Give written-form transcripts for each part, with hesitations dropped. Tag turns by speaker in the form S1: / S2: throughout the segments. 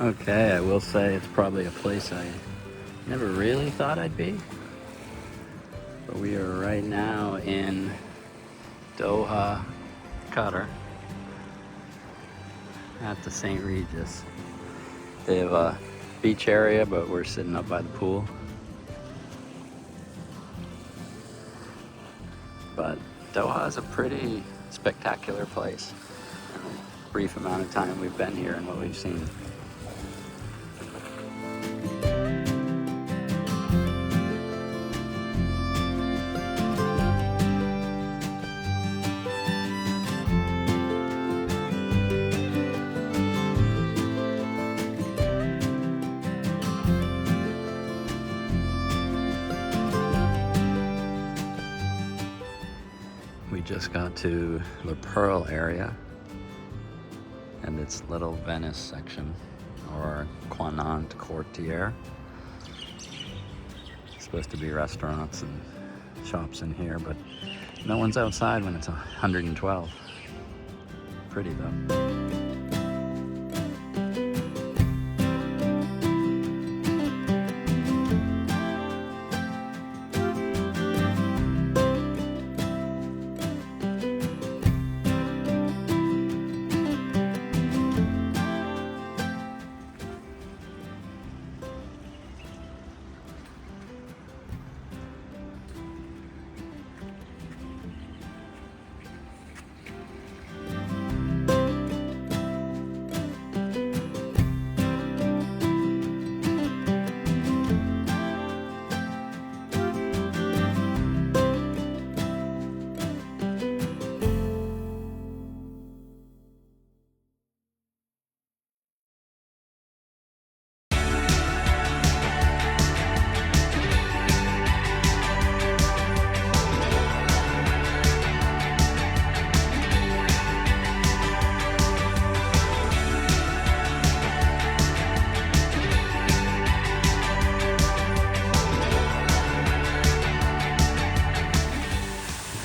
S1: Okay, I will say it's probably a place I never really thought I'd be. But we are right now in Doha, Qatar, at the St. Regis. They have a beach area, but we're sitting up by the pool. But Doha is a pretty spectacular place. In the brief amount of time we've been here and what we've seen. We just got to the Pearl area and its little Venice section, or Quinant Courtier. Supposed to be restaurants and shops in here, but no one's outside when it's 112. Pretty though.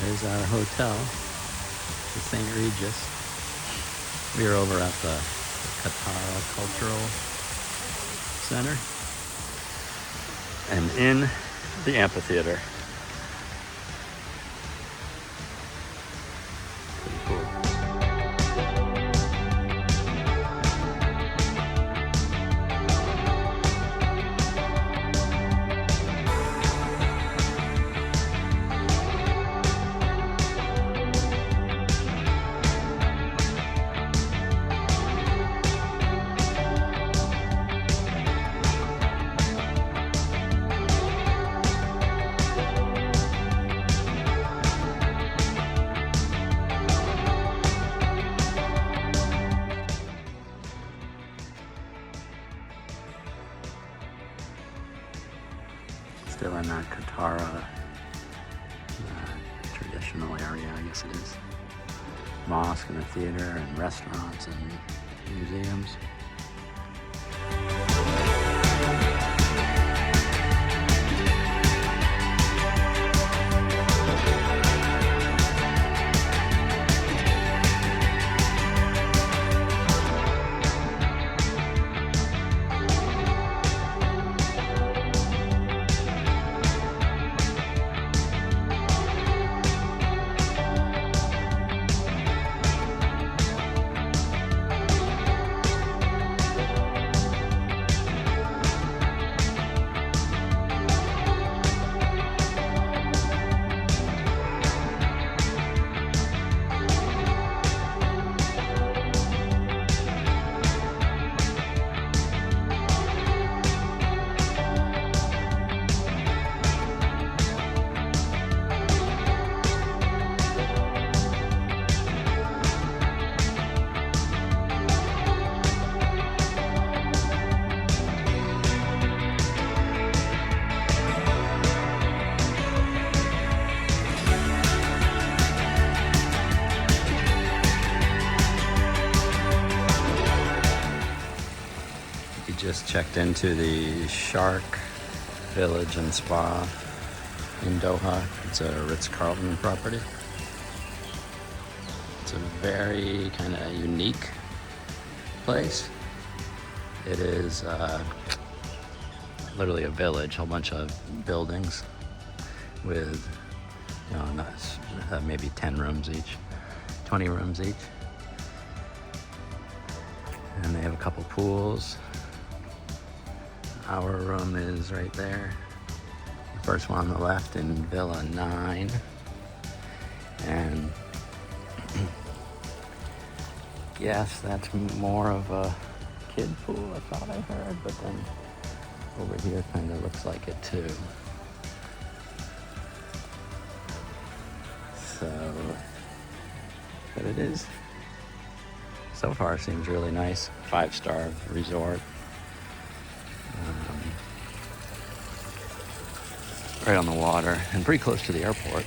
S1: There's our hotel, the St. Regis. We are over at the Qatar Cultural Center and in the amphitheater. Pretty cool. Still in that Qatar traditional area, I guess it is. Mosque and a theater and restaurants and museums. Just checked into the Shark Village and Spa in Doha. It's a Ritz-Carlton property. It's a very kind of unique place. It is literally a village, a whole bunch of buildings with, maybe 10 rooms each, 20 rooms each. And they have a couple pools. Our room is right there. The first one on the left in Villa 9. And yes, that's more of a kid pool, I thought I heard, but then over here kind of looks like it too. So, but it is, so far seems really nice. 5-star resort. Right on the water and pretty close to the airport.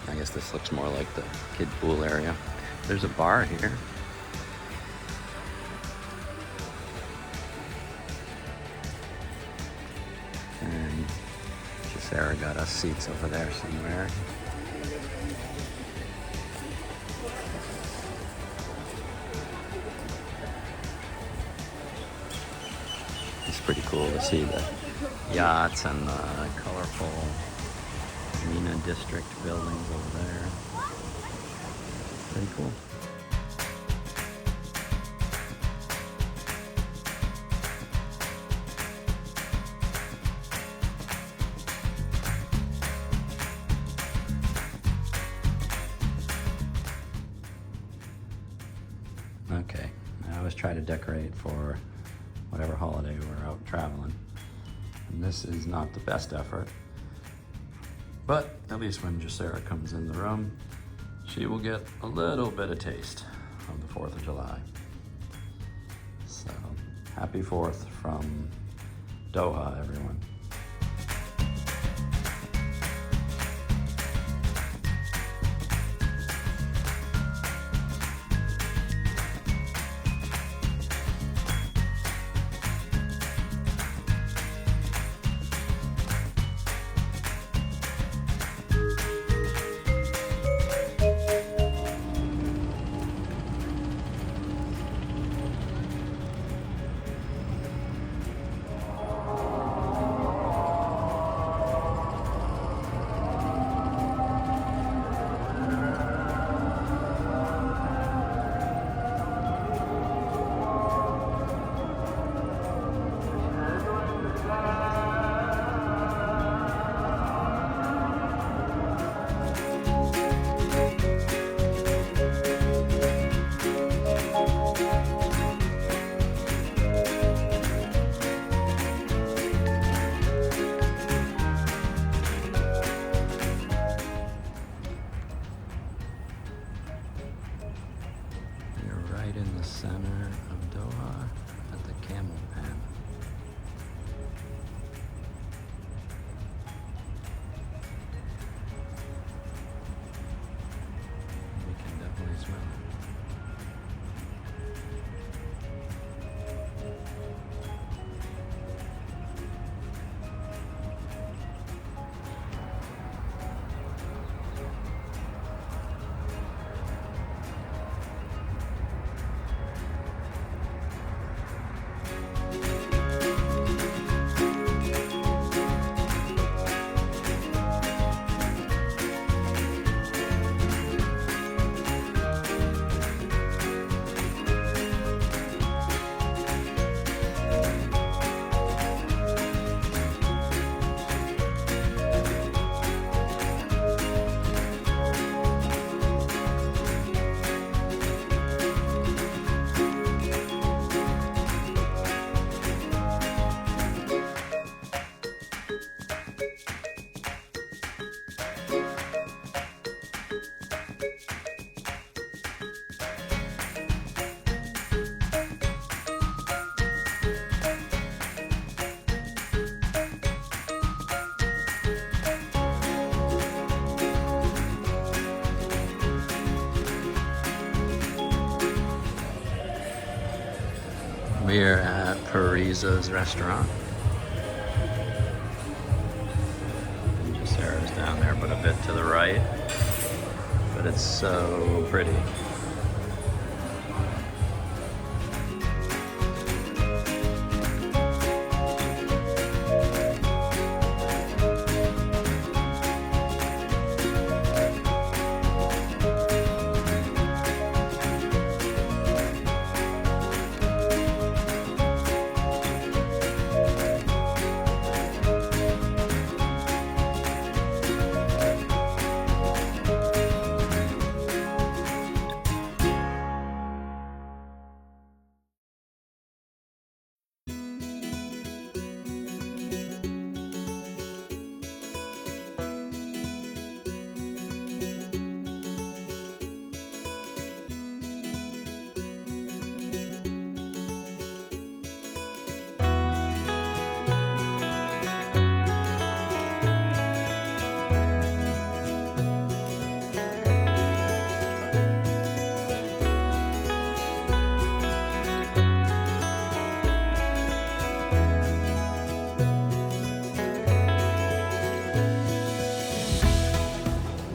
S1: I guess this looks more like the kid pool area. There's a bar here. And Sarah got us seats over there somewhere. It's pretty cool to see the yachts and the colorful Marina District buildings over there. Pretty cool. Okay, I always try to decorate for whatever holiday we're out traveling. And this is not the best effort. But at least when Jacera comes in the room, she will get a little bit of taste of the 4th of July. So, happy 4th from Doha, everyone. Right in the center of Doha at the Camel Pen. We can definitely smell it. We're at Parisa's restaurant. Just Sarah's down there, but a bit to the right. But it's so pretty.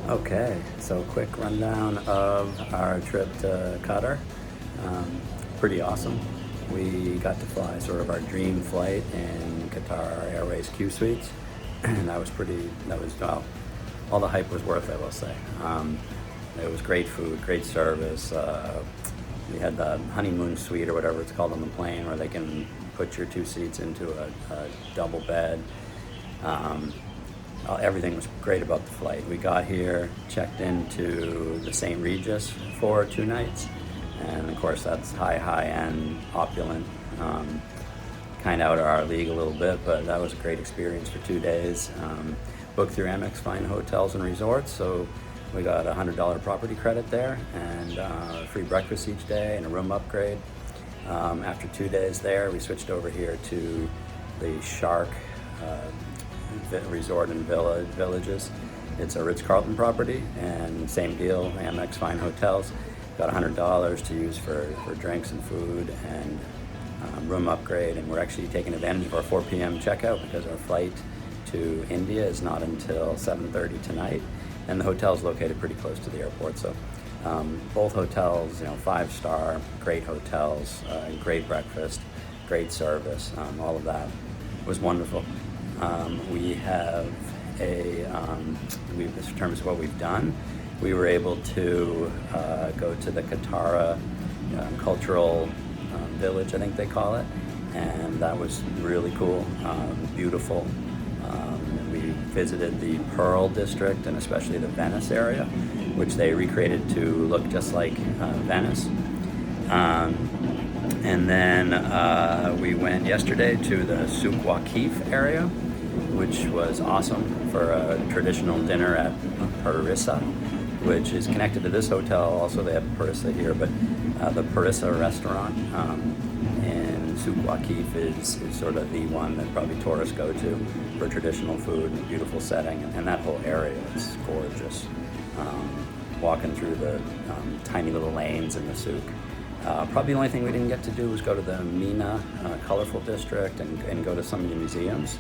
S1: Okay, so quick rundown of our trip to Qatar. Pretty awesome. We got to fly sort of our dream flight in Qatar Airways Q Suites, and well, all the hype was worth it, I will say. It was great food, great service. We had the honeymoon suite or whatever it's called on the plane, where they can put your 2 seats into a double bed. Everything was great about the flight. We got here, checked into the St. Regis for 2 nights, and of course that's high-end, opulent, kind of out of our league a little bit, but that was a great experience for 2 days. Booked through Amex Fine Hotels and Resorts, so we got a $100 property credit there, and free breakfast each day and a room upgrade. After 2 days there, we switched over here to the Shark Resort and Villages. It's a Ritz-Carlton property, and same deal, Amex Fine Hotels. Got $100 to use for drinks and food and room upgrade, and we're actually taking advantage of our 4 p.m. checkout because our flight to India is not until 7:30 tonight, and the hotel's located pretty close to the airport. So both hotels, 5-star, great hotels, great breakfast, great service, all of that was wonderful. We have in terms of what we've done, we were able to go to the Qatar cultural village, I think they call it, and that was really cool, beautiful. We visited the Pearl District and especially the Venice area, which they recreated to look just like Venice. And then we went yesterday to the Souk Waqif area, which was awesome for a traditional dinner at Parissa, which is connected to this hotel. Also, they have Parissa here, but the Parissa restaurant in Souk Waqif is sort of the one that probably tourists go to for traditional food and beautiful setting, and that whole area is gorgeous. Walking through the tiny little lanes in the souk. Probably the only thing we didn't get to do was go to the Mina colorful district and go to some of the museums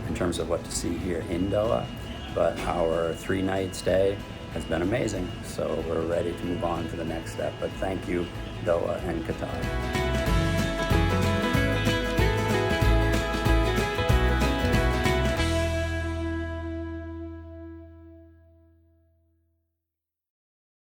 S1: in terms of what to see here in Doha. But our 3-night stay has been amazing, so we're ready to move on to the next step. But thank you, Doha and Qatar.